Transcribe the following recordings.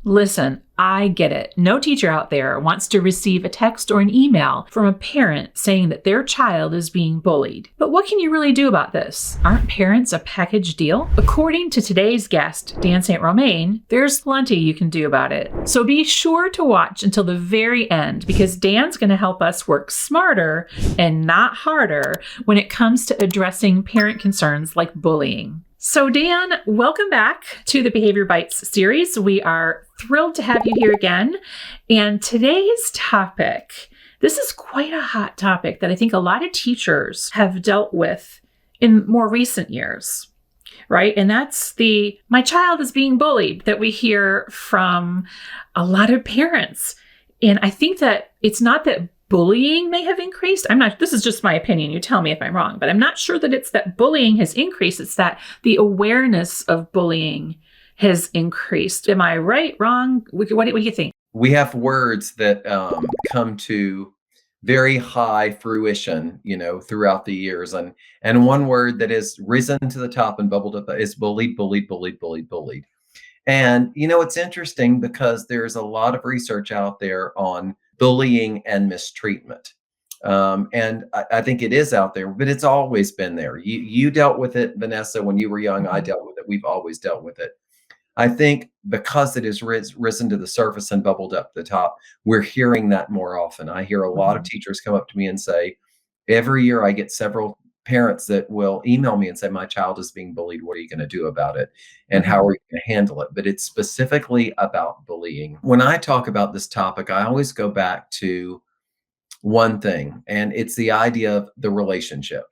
Listen, I get it. No teacher out there wants to receive a text or an email from a parent saying that their child is being bullied. But what can you really do about this? Aren't parents a package deal? According to today's guest, Dan St. Romain, there's plenty you can do about it. So be sure to watch until the very end because Dan's going to help us work smarter and not harder when it comes to addressing parent concerns like bullying. So Dan, welcome back to the Behavior Bites series. We are thrilled to have you here again. And today's topic, this is quite a hot topic that I think a lot of teachers have dealt with in more recent years, right? And that's my child is being bullied that we hear from a lot of parents. And I think that it's not that bullying may have increased. This is just my opinion. You tell me if I'm wrong, but I'm not sure that it's that bullying has increased. It's that the awareness of bullying has increased. Am I right, wrong? What do you think? We have words that come to very high fruition, throughout the years. And one word that has risen to the top and bubbled up is bullied, bullied, bullied, bullied, bullied. And, it's interesting because there's a lot of research out there on bullying and mistreatment. And I think it is out there, but it's always been there. You dealt with it, Vanessa, when you were young. I dealt with it. We've always dealt with it. I think because it has risen to the surface and bubbled up the top, we're hearing that more often. I hear a lot of teachers come up to me and say, every year I get several parents that will email me and say, my child is being bullied. What are you going to do about it? And how are you going to handle it? But it's specifically about bullying. When I talk about this topic, I always go back to one thing, and it's the idea of the relationship.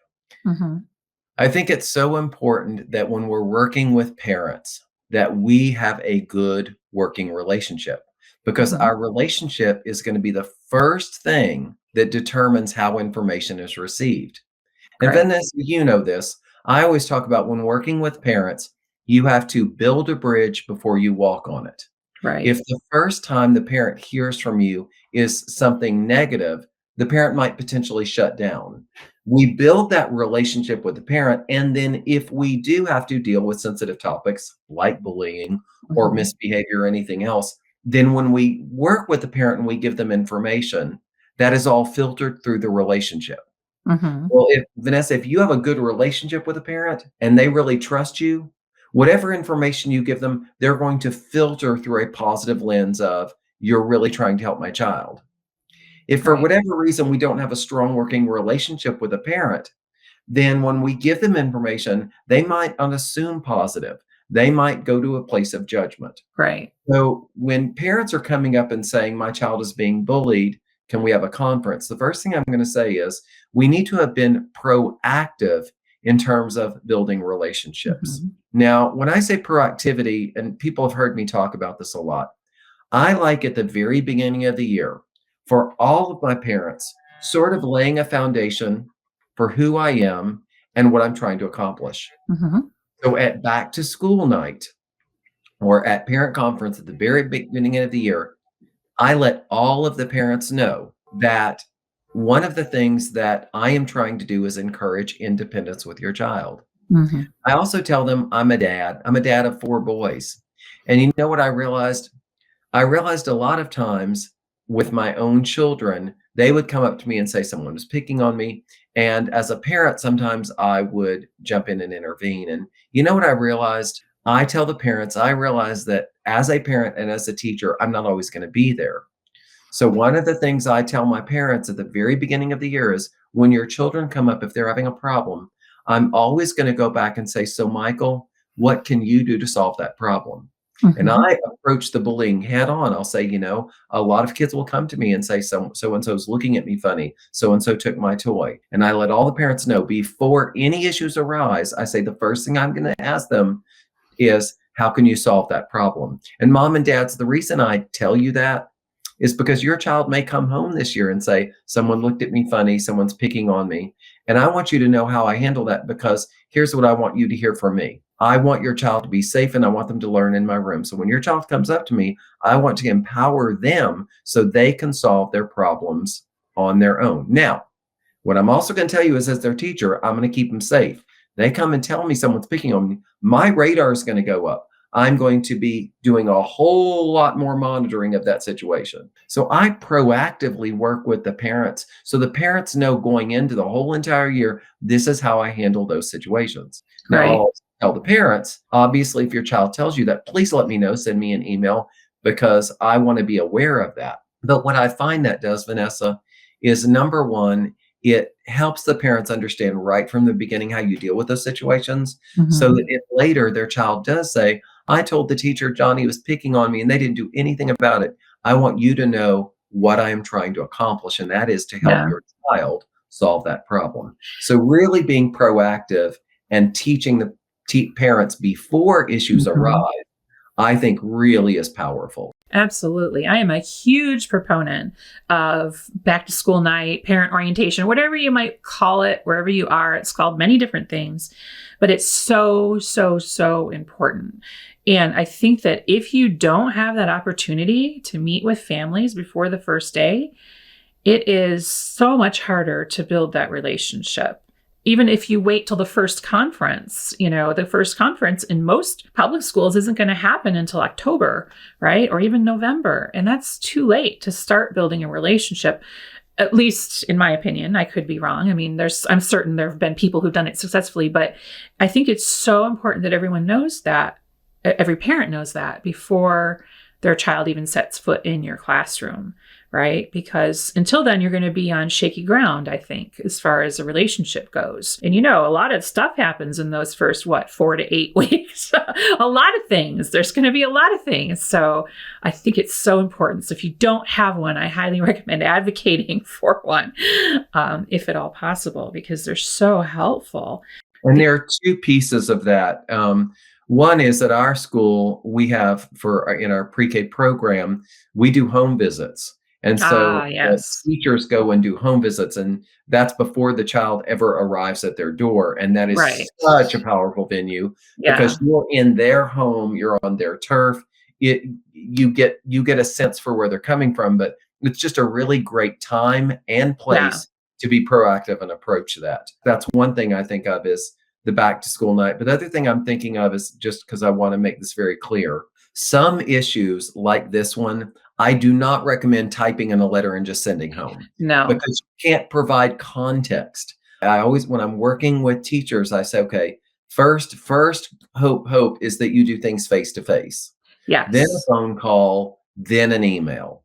I think it's so important that when we're working with parents, that we have a good working relationship, because our relationship is going to be the first thing that determines how information is received. And Vanessa, you know this. I always talk about when working with parents, you have to build a bridge before you walk on it. Right. If the first time the parent hears from you is something negative, the parent might potentially shut down. We build that relationship with the parent. And then if we do have to deal with sensitive topics like bullying or misbehavior or anything else, then when we work with the parent and we give them information, that is all filtered through the relationship. Well, Vanessa, if you have a good relationship with a parent and they really trust you, whatever information you give them, they're going to filter through a positive lens of, you're really trying to help my child. If for whatever reason we don't have a strong working relationship with a parent, then when we give them information, they might unassume positive. They might go to a place of judgment. Right. So when parents are coming up and saying, my child is being bullied, can we have a conference? The first thing I'm going to say is we need to have been proactive in terms of building relationships. Now, when I say proactivity, and people have heard me talk about this a lot, I like at the very beginning of the year for all of my parents sort of laying a foundation for who I am and what I'm trying to accomplish. So at back to school night or at parent conference at the very beginning of the year, I let all of the parents know that one of the things that I am trying to do is encourage independence with your child. I also tell them I'm a dad. I'm a dad of 4 boys. And you know what I realized? I realized a lot of times with my own children, they would come up to me and say someone was picking on me. And as a parent, sometimes I would jump in and intervene. And you know what I realized? I tell the parents, I realize that as a parent and as a teacher, I'm not always going to be there. So one of the things I tell my parents at the very beginning of the year is when your children come up, if they're having a problem, I'm always going to go back and say, so Michael, what can you do to solve that problem? And I approach the bullying head on. I'll say, a lot of kids will come to me and say, so-and-so's looking at me funny. So-and-so took my toy. And I let all the parents know before any issues arise, I say, the first thing I'm going to ask them is, how can you solve that problem? And mom and dads, the reason I tell you that is because your child may come home this year and say, someone looked at me funny, someone's picking on me. And I want you to know how I handle that, because here's what I want you to hear from me. I want your child to be safe and I want them to learn in my room. So when your child comes up to me, I want to empower them so they can solve their problems on their own. Now, what I'm also going to tell you is, as their teacher, I'm going to keep them safe. They come and tell me someone's picking on me, my radar is going to go up. I'm going to be doing a whole lot more monitoring of that situation. So I proactively work with the parents so the parents know going into the whole entire year, this is how I handle those situations. Now, Right. I'll tell the parents, obviously, if your child tells you that, please let me know, send me an email because I want to be aware of that. But what I find that does, Vanessa, is number one, it helps the parents understand right from the beginning how you deal with those situations so that Mhm. if later their child does say, I told the teacher Johnny was picking on me and they didn't do anything about it, I want you to know what I am trying to accomplish, and that is to help Yeah. your child solve that problem. So, really being proactive and teaching the parents before issues arise, Mhm. I think really is powerful. Absolutely. I am a huge proponent of back to school night, parent orientation, whatever you might call it, wherever you are. It's called many different things, but it's so, so, so important. And I think that if you don't have that opportunity to meet with families before the first day, it is so much harder to build that relationship. Even if you wait till the first conference, the first conference in most public schools isn't going to happen until October, right? Or even November. And that's too late to start building a relationship, at least in my opinion. I could be wrong. I mean, I'm certain there have been people who've done it successfully, but I think it's so important that everyone knows that, every parent knows that before their child even sets foot in your classroom, right? Because until then, you're going to be on shaky ground, I think, as far as a relationship goes. And a lot of stuff happens in those first, 4 to 8 weeks. A lot of things. There's going to be a lot of things. So I think it's so important. So if you don't have one, I highly recommend advocating for one, if at all possible, because they're so helpful. And there are two pieces of that. One is at our school, we have in our pre-K program, we do home visits. And so Ah, the yes. teachers go and do home visits, and that's before the child ever arrives at their door. And that is Right. such a powerful venue because Yeah. you're in their home, you're on their turf. It you get a sense for where they're coming from, but it's just a really great time and Yeah. place to be proactive and approach that. That's one thing I think of is the back to school night. But the other thing I'm thinking of is just because I want to make this very clear. Some issues like this one, I do not recommend typing in a letter and just sending home No. because you can't provide context. I always, when I'm working with teachers, I say, okay, first hope is that you do things face to face, then a Yes. phone call, then an email.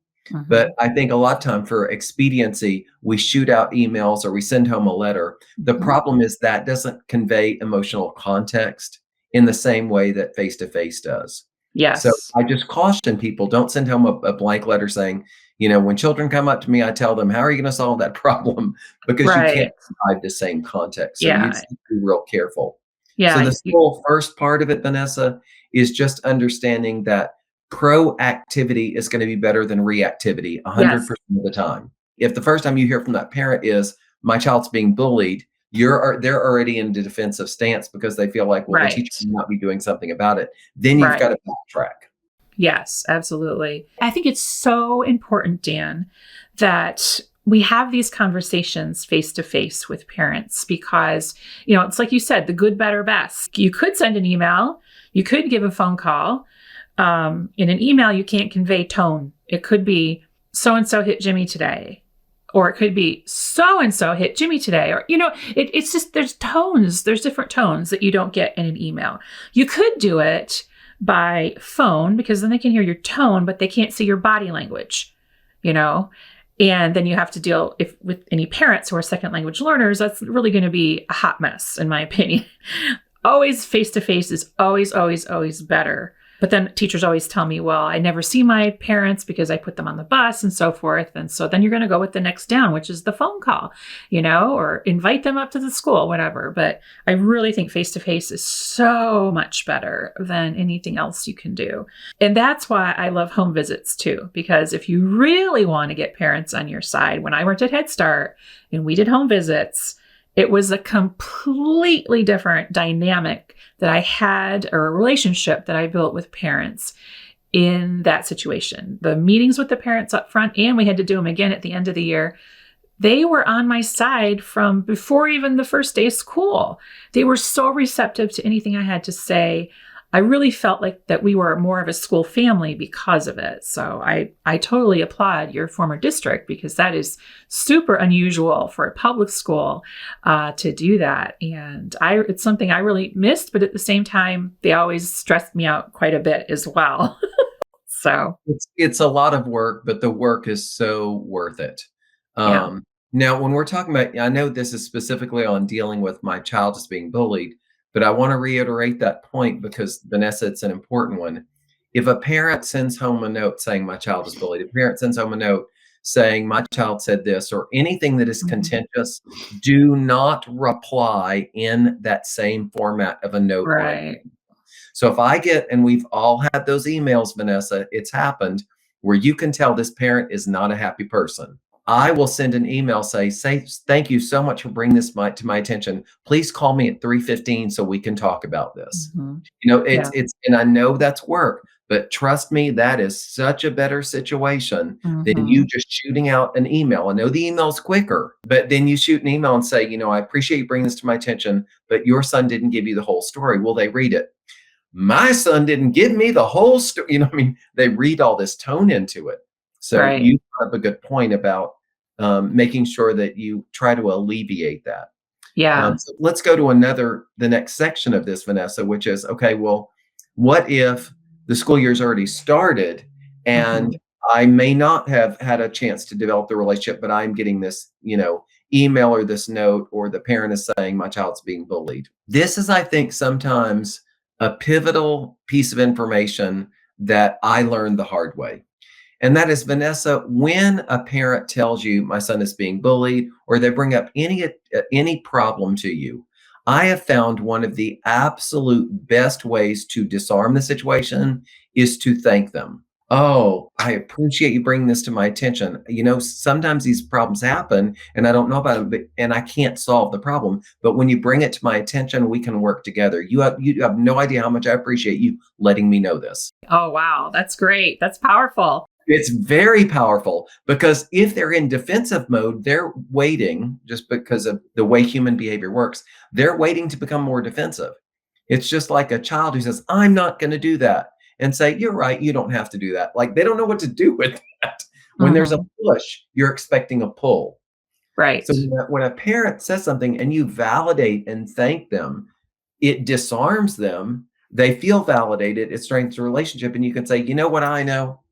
But Mhm. I think a lot of time for expediency, we shoot out emails or we send home a letter. The Mhm. problem is that doesn't convey emotional context in the same way that face to face does. So Yes. I just caution people, don't send home a blank letter saying, when children come up to me, I tell them, how are you going to solve that problem? Because you can't Right. provide the same context. So you Yeah. just need to be real careful. So Yeah. this whole first part of it, Vanessa, is just understanding that proactivity is going to be better than reactivity Yes. 100% of the time. If the first time you hear from that parent is, my child's being bullied, they're already in the defensive stance because they feel like, well, the teacher Right. may not be doing something about it. Then you've got Right. to backtrack. Yes, absolutely. I think it's so important, Dan, that we have these conversations face to face with parents because, it's like you said, the good, better, best. You could send an email, you could give a phone call. In an email, you can't convey tone. It could be so and so hit Jimmy today. Or it could be so and so hit Jimmy today. Or, it's just there's tones, there's different tones that you don't get in an email. You could do it by phone because then they can hear your tone, but they can't see your body language, you know? And then you have to deal with any parents who are second language learners, that's really going to be a hot mess, in my opinion. Always face to face is always, always, always better. But then teachers always tell me, well, I never see my parents because I put them on the bus and so forth. And so then you're going to go with the next down, which is the phone call, or invite them up to the school, whatever. But I really think face to face is so much better than anything else you can do. And that's why I love home visits too, because if you really want to get parents on your side, when I worked at Head Start and we did home visits, it was a completely different dynamic that I had, or a relationship that I built with parents in that situation. The meetings with the parents up front, and we had to do them again at the end of the year, they were on my side from before even the first day of school. They were so receptive to anything I had to say. I really felt like that we were more of a school family because of it. So I totally applaud your former district, because that is super unusual for a public school to do that. And it's something I really missed, but at the same time, they always stressed me out quite a bit as well. So It's a lot of work, but the work is so worth it. yeah. Now, when we're talking about, I know this is specifically on dealing with my child is being bullied, but I want to reiterate that point because Vanessa, it's an important one. If a parent sends home a note saying my child is bullied, if a parent sends home a note saying my child said this, or anything that is Mhm. contentious, do not reply in that same format of a note or an Right. so if I get, and we've all had those emails, Vanessa, it's happened where you can tell this parent is not a happy person. I will send an email say, thank you so much for bringing this to my attention. Please call me at 3:15 so we can talk about this. Mhm. You know, Yeah. and I know that's work, but trust me, that is such a better situation than you Mhm. just shooting out an email. I know the email's quicker, but then you shoot an email and say, I appreciate you bringing this to my attention, but your son didn't give you the whole story. Will they read it? My son didn't give me the whole story. They read all this tone into it. So Right. you have a good point about making sure that you try to alleviate that. Yeah. So let's go to the next section of this, Vanessa, which is, okay, well, what if the school year's already started and Mhm. I may not have had a chance to develop the relationship, but I'm getting this, email or this note, or the parent is saying my child's being bullied. This is, I think, sometimes a pivotal piece of information that I learned the hard way. And that is, Vanessa, when a parent tells you my son is being bullied, or they bring up any problem to you, I have found one of the absolute best ways to disarm the situation is to thank them. Oh, I appreciate you bringing this to my attention. Sometimes these problems happen and I don't know about them, and I can't solve the problem. But when you bring it to my attention, we can work together. You have no idea how much I appreciate you letting me know this. Oh, wow. That's great. That's powerful. It's very powerful because if they're in defensive mode, they're waiting, just because of the way human behavior works. They're waiting to become more defensive. It's just like a child who says, I'm not going to do that, and say, you're right, you don't have to do that. Like, they don't know what to do with that. When there's a Mhm. push, you're expecting a pull. So Right. when a parent says something and you validate and thank them, it disarms them. They feel validated. It strengthens the relationship. And you can say, you know what I know?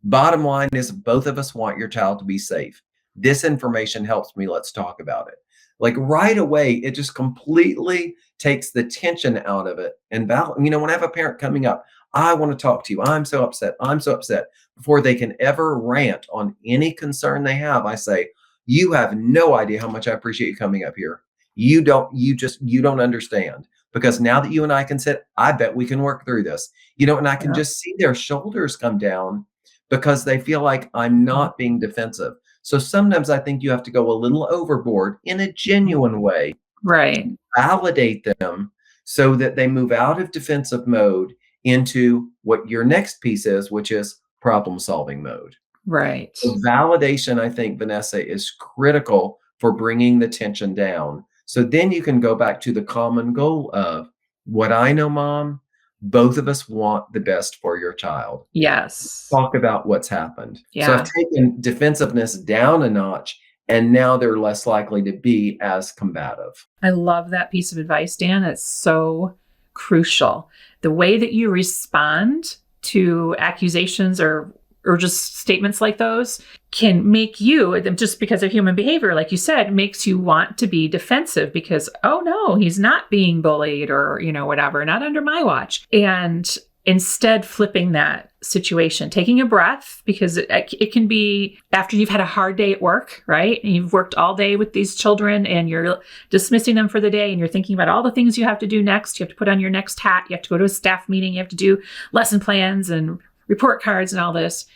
Bottom line is, both of us want your child to be safe. This information helps me. Let's talk about it. Like, right away, it just completely takes the tension out of it. And when I have a parent coming up, I want to talk to you. I'm so upset. I'm so upset. Before they can ever rant on any concern they have, I say, you have no idea how much I appreciate you coming up here. You don't understand, because now that you and I can sit, I bet we can work through this. And I can Yeah. just see their shoulders come down because they feel like I'm Mhm. not being defensive. So sometimes I think you have to go a little overboard in a genuine way, Right. validate them so that they move out of defensive mode into what your next piece is, which is problem solving mode. Right. So validation, I think, Vanessa, is critical for bringing the tension down. So then you can go back to the common goal of, what I know, Mom, both of us want the best for your child. Yes. Talk about what's happened. So I've Yeah. taken defensiveness down a notch, and now they're less likely to be as combative. I love that piece of advice, Dan. It's so crucial. The way that you respond to accusations or just statements like those can make you, just because of human behavior, like you said, makes you want to be defensive because, oh no, he's not being bullied, or, whatever, not under my watch. And instead, flipping that situation, taking a breath, because it can be after you've had a hard day at work, right? And you've worked all day with these children and you're dismissing them for the day and you're thinking about all the things you have to do next. You have to put on your next hat. You have to go to a staff meeting. You have to do lesson plans and report cards and all this.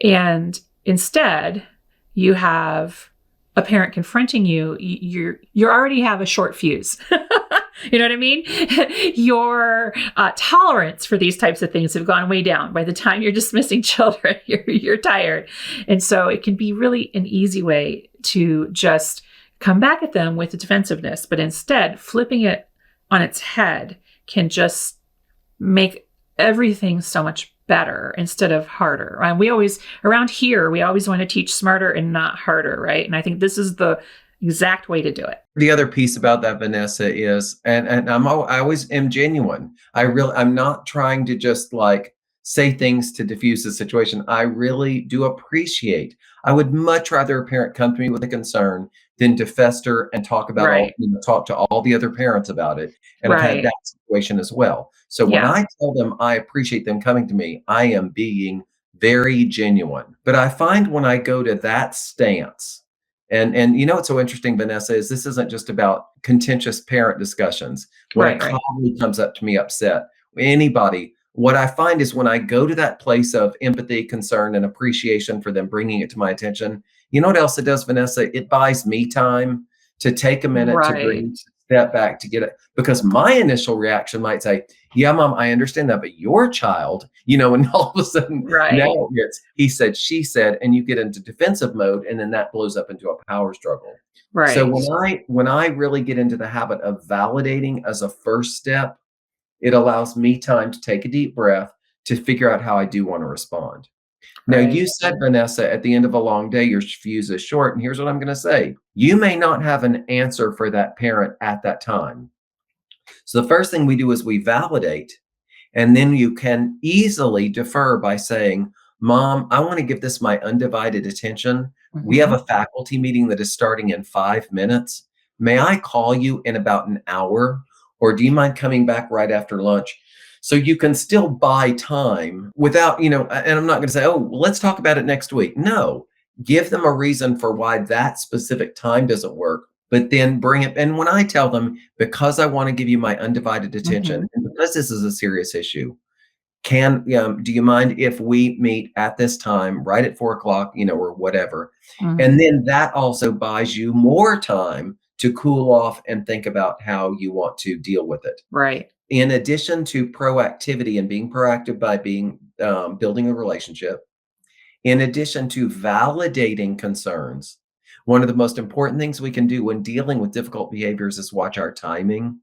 And instead, you have a parent confronting you. You already have a short fuse. You know what I mean? Your tolerance for these types of things have gone way down. By the time you're dismissing children, you're tired. And so it can be really an easy way to just come back at them with the defensiveness. But instead, flipping it on its head can just make everything's so much better instead of harder. And we always, around here, we always want to teach smarter and not harder, right? And I think this is the exact way to do it. The other piece about that, Vanessa, is, and I always am genuine. I'm not trying to just like say things to diffuse the situation. I really do appreciate. I would much rather a parent come to me with a concern than to fester and talk about Right. talk to all the other parents about it. And I've had Right. that situation as well. So when Yeah. I tell them I appreciate them coming to me, I am being very genuine. But I find when I go to that stance, and what's so interesting, Vanessa, is this isn't just about contentious parent discussions. When a Right. Right. colleague comes up to me upset, anybody, what I find is when I go to that place of empathy, concern, and appreciation for them bringing it to my attention, you know what else it does, Vanessa? It buys me time to take a minute to Right. breathe, step back to get it. Because my initial reaction might say, yeah, mom, I understand that, but your child, and all of a sudden Right. now it's he said, she said, and you get into defensive mode, and then that blows up into a power struggle. So Right. when I really get into the habit of validating as a first step, it allows me time to take a deep breath to figure out how I do want to respond. Now, you Right. said, Vanessa, at the end of a long day, your fuse is short. And here's what I'm going to say: you may not have an answer for that parent at that time. So the first thing we do is we validate, and then you can easily defer by saying, Mom, I want to give this my undivided attention. We have Hmm. a faculty meeting that is starting in 5 minutes. May I call you in about an hour? Or do you mind coming back right after lunch? So you can still buy time without, and I'm not going to say, oh, well, let's talk about it next week. No, give them a reason for why that specific time doesn't work, but then bring it. And when I tell them, because I want to give you my undivided attention, Hmm. and because this is a serious issue, do you mind if we meet at this time, right at 4 o'clock, or whatever? And Hmm. then that also buys you more time to cool off and think about how you want to deal with it. Right. In addition to proactivity and being proactive by being building a relationship, in addition to validating concerns, one of the most important things we can do when dealing with difficult behaviors is watch our timing.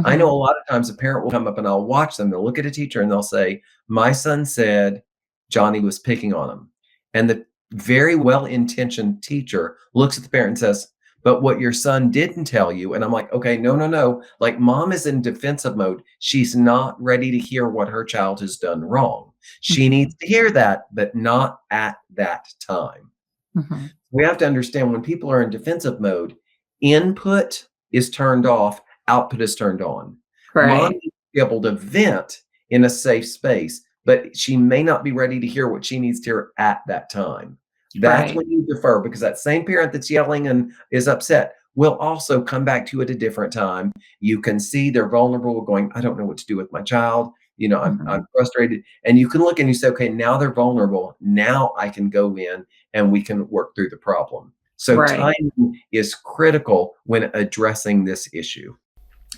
I know Hmm. a lot of times a parent will come up and I'll watch them. They'll look at a teacher and they'll say, my son said Johnny was picking on him. And the very well intentioned teacher looks at the parent and says, but what your son didn't tell you. And I'm like, okay, no, no, no. Like, mom is in defensive mode. She's not ready to hear what her child has done wrong. She Hmm. needs to hear that, but not at that time. Hmm. We have to understand when people are in defensive mode, input is turned off, output is turned on. Mom Right. needs to be able to vent in a safe space, but she may not be ready to hear what she needs to hear at that time. That's Right. when you defer, because that same parent that's yelling and is upset will also come back to you at a different time. You can see they're vulnerable, going, I don't know what to do with my child. I'm Hmm. frustrated. And you can look and you say, okay, now they're vulnerable. Now I can go in and we can work through the problem. So Right. timing is critical when addressing this issue.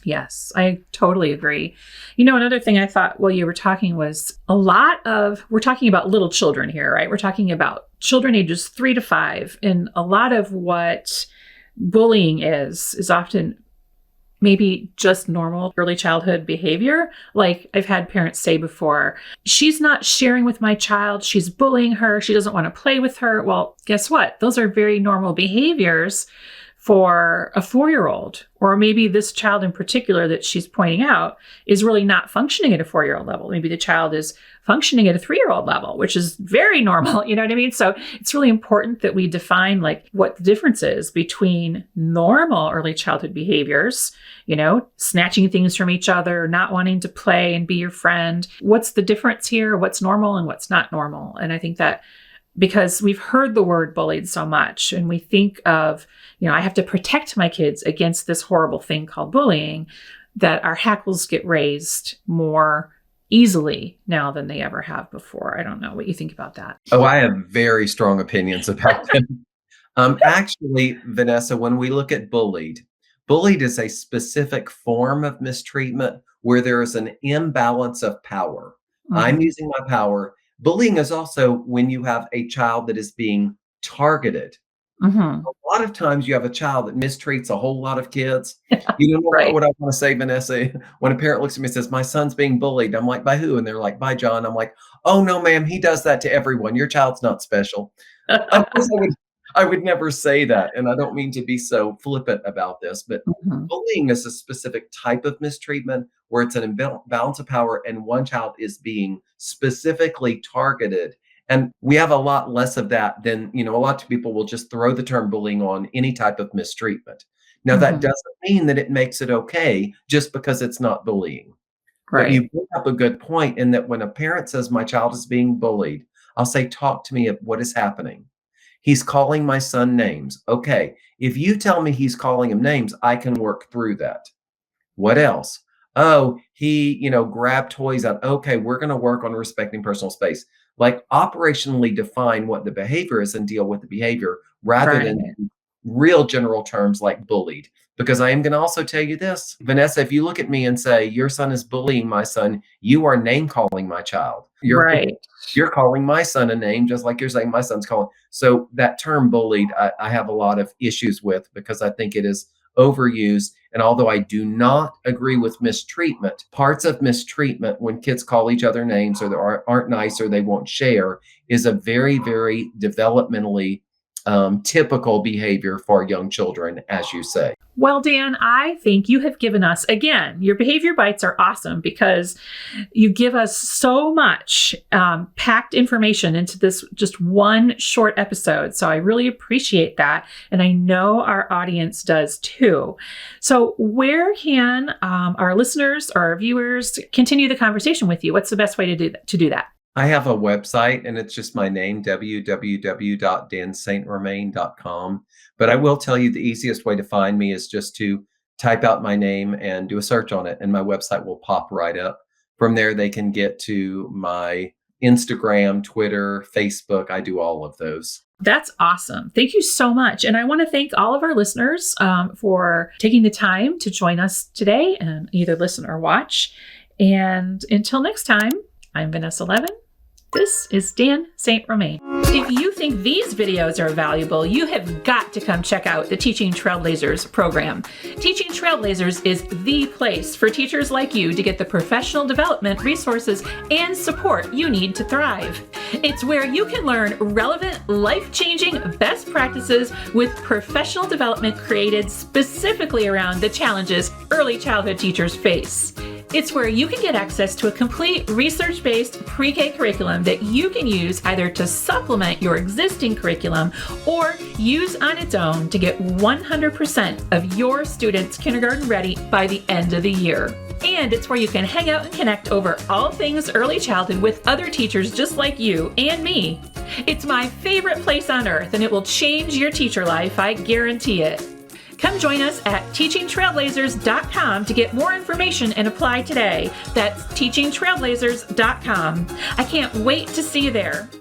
Yes, I totally agree. Another thing I thought while you were talking was we're talking about little children here, right? We're talking about children ages 3 to 5. And a lot of what bullying is often maybe just normal early childhood behavior. Like I've had parents say before, she's not sharing with my child. She's bullying her. She doesn't want to play with her. Well, guess what? Those are very normal behaviors for a 4-year-old, or maybe this child in particular that she's pointing out is really not functioning at a 4-year-old level. Maybe the child is functioning at a 3-year-old level, which is very normal. You know what I mean? So it's really important that we define like what the difference is between normal early childhood behaviors, snatching things from each other, not wanting to play and be your friend. What's the difference here? What's normal and what's not normal? And I think that because we've heard the word bullied so much and we think of, I have to protect my kids against this horrible thing called bullying, that our hackles get raised more easily now than they ever have before. I don't know what you think about that. Oh, I have very strong opinions about that. Actually, Vanessa, when we look at bullied is a specific form of mistreatment where there is an imbalance of power. I'm Hmm. using my power. Bullying is also when you have a child that is being targeted. Hmm. A lot of times you have a child that mistreats a whole lot of kids. You know Right. what I wanna say, Vanessa? When a parent looks at me and says, "My son's being bullied," I'm like, "By who?" And they're like, "By John." I'm like, "Oh, no, ma'am, he does that to everyone. Your child's not special." Of course, I would never say that, and I don't mean to be so flippant about this, but Mhm. bullying is a specific type of mistreatment where it's an imbalance of power and one child is being specifically targeted. And we have a lot less of that than, a lot of people will just throw the term bullying on any type of mistreatment. Now, that Mhm. doesn't mean that it makes it okay just because it's not bullying. But Right. you bring up a good point in that when a parent says, "My child is being bullied," I'll say, "Talk to me of what is happening." "He's calling my son names." Okay, if you tell me he's calling him names, I can work through that. What else? "Oh, he, grabbed toys out." Okay, we're gonna work on respecting personal space. Like, operationally define what the behavior is and deal with the behavior rather Right. than real general terms like bullied. Because I am gonna also tell you this, Vanessa, if you look at me and say, "Your son is bullying my son," you are name calling my child. You're Right. you're calling my son a name just like you're saying my son's calling. So that term bullied, I have a lot of issues with because I think it is overused. And although I do not agree with mistreatment, parts of mistreatment when kids call each other names or they aren't nice or they won't share is a very, very developmentally typical behavior for young children, as you say. Well, Dan, I think you have given us, again, your behavior bites are awesome because you give us so much packed information into this just one short episode. So I really appreciate that. And I know our audience does too. So, where can our listeners or our viewers continue the conversation with you? What's the best way to do that? I have a website and it's just my name, www.dansaintromain.com. But I will tell you the easiest way to find me is just to type out my name and do a search on it, and my website will pop right up. From there, they can get to my Instagram, Twitter, Facebook. I do all of those. That's awesome. Thank you so much. And I want to thank all of our listeners for taking the time to join us today and either listen or watch. And until next time, I'm Vanessa Levin. This is Dan St. Romain. If you think these videos are valuable, you have got to come check out the Teaching Trailblazers program. Teaching Trailblazers is the place for teachers like you to get the professional development resources and support you need to thrive. It's where you can learn relevant, life-changing best practices with professional development created specifically around the challenges early childhood teachers face. It's where you can get access to a complete research-based pre-K curriculum that you can use either to supplement your existing curriculum or use on its own to get 100% of your students kindergarten ready by the end of the year. And it's where you can hang out and connect over all things early childhood with other teachers just like you and me. It's my favorite place on earth, and it will change your teacher life, I guarantee it. Come join us at teachingtrailblazers.com to get more information and apply today. That's teachingtrailblazers.com. I can't wait to see you there.